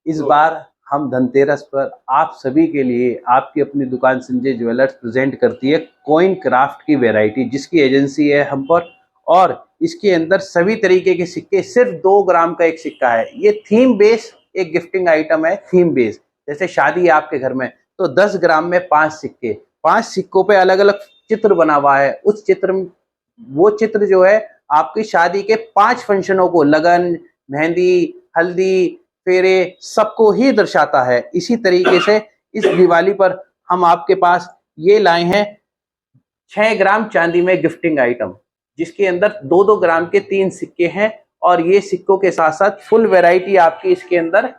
इस बार हम धनतेरस पर आप सभी के लिए आपकी अपनी दुकान संजय ज्वेलर्स प्रेजेंट करती है कॉइन क्राफ्ट की वैरायटी, जिसकी एजेंसी है हम पर। और इसके अंदर सभी तरीके के सिक्के, सिर्फ 2 ग्राम का एक सिक्का है। ये थीम बेस एक गिफ्टिंग आइटम है, थीम बेस। जैसे शादी है आपके घर में तो 10 ग्राम में 5 सिक्के, 5 सिक्कों पे अलग अलग चित्र बना हुआ है। उस चित्र, वो चित्र जो है आपकी शादी के 5 फंक्शनों को, लगन, मेहंदी, हल्दी, फेरे, सबको ही दर्शाता है। इसी तरीके से इस दिवाली पर हम आपके पास ये लाए हैं 6 ग्राम चांदी में गिफ्टिंग आइटम, जिसके अंदर 2-2 ग्राम के 3 सिक्के हैं। और ये सिक्कों के साथ साथ फुल वैरायटी आपकी इसके अंदर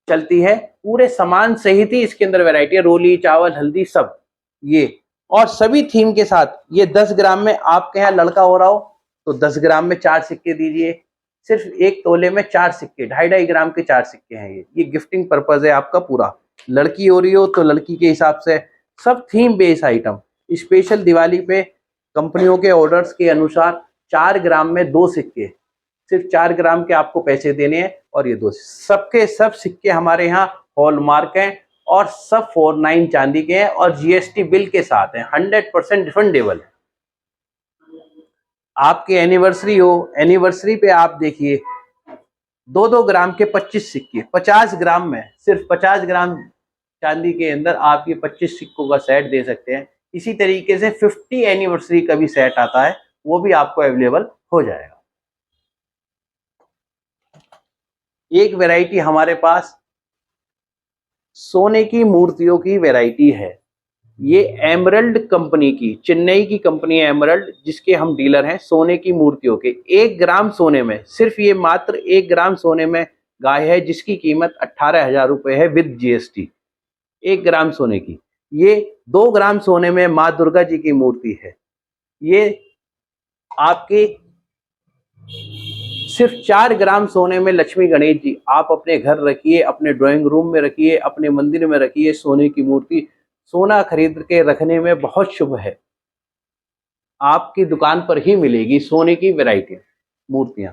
चलती है। पूरे सामान सहित ही इसके अंदर वैरायटी है, रोली, चावल, हल्दी, सब ये। और सभी थीम के साथ ये 10 ग्राम में, आपके यहाँ लड़का हो रहा हो तो 10 ग्राम में 4 सिक्के दीजिए। सिर्फ 1 तोले में 4 सिक्के, 2.5-2.5 ग्राम के 4 सिक्के हैं। ये गिफ्टिंग पर्पज है आपका पूरा। लड़की हो रही हो तो लड़की के हिसाब से, सब theme based item. Special Diwali पे कंपनियों के ऑर्डर्स के अनुसार 4 ग्राम में 2 सिक्के, सिर्फ 4 ग्राम के आपको पैसे देने हैं। और ये 2 सबके सब सिक्के हमारे यहाँ हॉलमार्क हैं और सब 49 चांदी के हैं और जीएसटी बिल के साथ हैं, 100% रिफंडेबल है। आपकी एनिवर्सरी हो, एनिवर्सरी पे आप देखिए 2-2 ग्राम के 25 सिक्के, 50 ग्राम में, सिर्फ 50 ग्राम चांदी के अंदर आप ये 25 सिक्कों का सेट दे सकते हैं। इसी तरीके से 50 एनिवर्सरी का भी सेट आता है, वो भी आपको अवेलेबल हो जाएगा। एक वैरायटी हमारे पास सोने की मूर्तियों की वैरायटी है। ये एमरल्ड कंपनी की, चेन्नई की कंपनी है एमरल्ड, जिसके हम डीलर हैं सोने की मूर्तियों के। 1 ग्राम सोने में, सिर्फ ये मात्र 1 ग्राम सोने में गाय है, जिसकी कीमत 18,000 रुपये है विद जीएसटी। 1 ग्राम सोने की। ये 2 ग्राम सोने में माँ दुर्गा जी की मूर्ति है। ये आपकी सिर्फ 4 ग्राम सोने में लक्ष्मी गणेश जी, आप अपने घर रखिए, अपने ड्राइंग रूम में रखिए, अपने मंदिर में रखिए सोने की मूर्ति। सोना खरीद के रखने में बहुत शुभ है। आपकी दुकान पर ही मिलेगी सोने की वैरायटी मूर्तियां।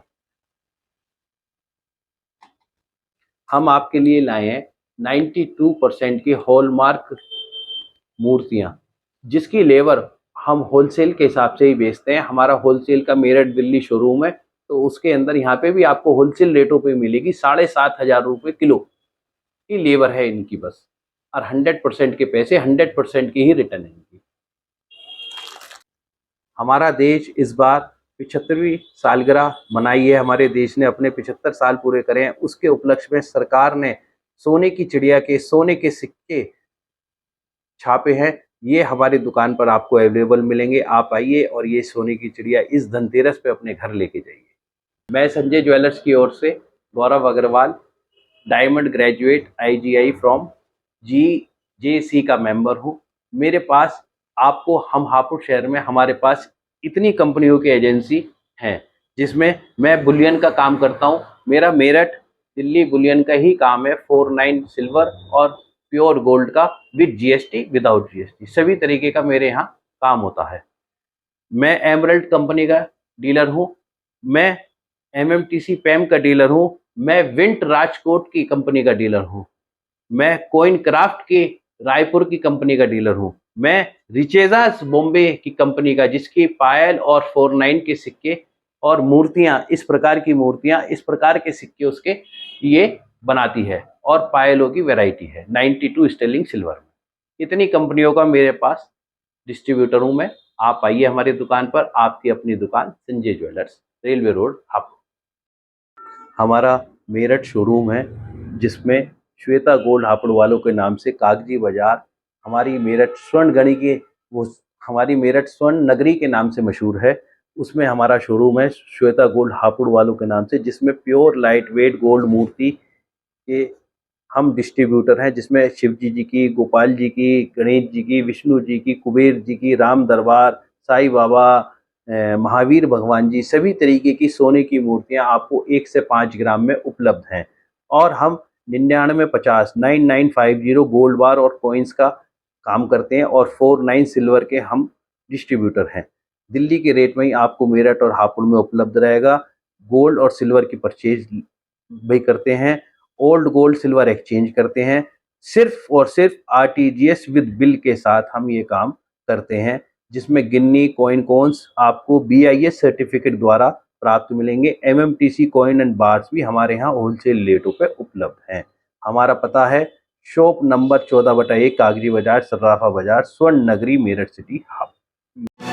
हम आपके लिए लाए हैं 92% की हॉलमार्क मूर्तियां, जिसकी लेबर हम होलसेल के हिसाब से ही बेचते हैं। हमारा होलसेल का मेरठ दिल्ली शोरूम है, तो उसके अंदर यहाँ पे भी आपको होलसेल रेटों पे मिलेगी। 7,500 रुपये किलो की लेबर है इनकी बस, और 100% के पैसे, 100% की ही रिटर्न है इनकी। हमारा देश इस बार 75वीं सालगिरह मनाई है। हमारे देश ने अपने 75 साल पूरे करे हैं। उसके उपलक्ष्य में सरकार ने सोने की चिड़िया के सोने के सिक्के छापे हैं। ये हमारी दुकान पर आपको अवेलेबल मिलेंगे। आप आइए और ये सोने की चिड़िया इस धनतेरस पे अपने घर लेके जाइए। मैं संजय ज्वेलर्स की ओर से Gaurav Agarwal, diamond graduate, IGI from GJC का मेंबर हूँ। मेरे पास आपको, हम हापुड़ शहर में हमारे पास इतनी कंपनियों की एजेंसी हैं, जिसमें मैं बुलियन का काम करता हूँ। मेरा मेरठ दिल्ली बुलियन का ही काम है, 49 सिल्वर और प्योर गोल्ड का, विद GST, विदाउट GST, सभी तरीके का मेरे यहाँ काम होता है। मैं एमरल्ड कंपनी का डीलर हूँ, मैं MMTC पैम का डीलर हूँ, मैं विंट राजकोट की कंपनी का डीलर हूँ, मैं कॉइन क्राफ्ट की रायपुर की कंपनी का डीलर हूँ, मैं रिचेजास बॉम्बे की कंपनी का, जिसकी पायल और 49 के सिक्के और मूर्तियाँ, इस प्रकार की मूर्तियाँ, इस प्रकार के सिक्के उसके ये बनाती है। और पायलों की वैरायटी है 92 स्टेलिंग सिल्वर में। इतनी कंपनियों का मेरे पास डिस्ट्रीब्यूटर हूँ मैं। आप आइए हमारी दुकान पर, आपकी अपनी दुकान Sanjay jewellers, railway road Hapur. हमारा मेरठ शोरूम है, जिसमें श्वेता गोल्ड हापुड़ वालों के नाम से कागजी बाजार, हमारी मेरठ स्वर्ण गणी के, वो हमारी मेरठ स्वर्ण नगरी के नाम से मशहूर है। उसमें हमारा शोरूम है श्वेता गोल्ड हापुड़ वालों के नाम से, जिसमें प्योर लाइट वेट गोल्ड मूर्ति के हम डिस्ट्रीब्यूटर हैं, जिसमें शिव जी की, गोपाल जी की, गणेश जी की, विष्णु जी की, कुबेर जी की, राम दरबार, साईं बाबा, महावीर भगवान जी, सभी तरीके की सोने की मूर्तियां आपको 1 से 5 ग्राम में उपलब्ध हैं। और हम 9950 गोल्ड बार और कॉइन्स का काम करते हैं, और 49 सिल्वर के हम डिस्ट्रीब्यूटर हैं। दिल्ली के रेट में ही आपको मेरठ और हापुड़ में उपलब्ध रहेगा। गोल्ड और सिल्वर की परचेज भी करते हैं, ओल्ड गोल्ड सिल्वर एक्सचेंज करते हैं। सिर्फ और सिर्फ आरटीजीएस विद बिल के साथ हम ये काम करते हैं, जिसमें गिन्नी कॉइन कॉन्स आपको बीआईएस सर्टिफिकेट द्वारा प्राप्त मिलेंगे। एमएमटीसी कॉइन एंड बार्स भी हमारे यहाँ होलसेल रेटों पे उपलब्ध हैं। हमारा पता है शॉप नंबर 14/1 कागजी बाजार, सर्राफा बाजार, स्वर्ण नगरी, मेरठ सिटी, हापुड़।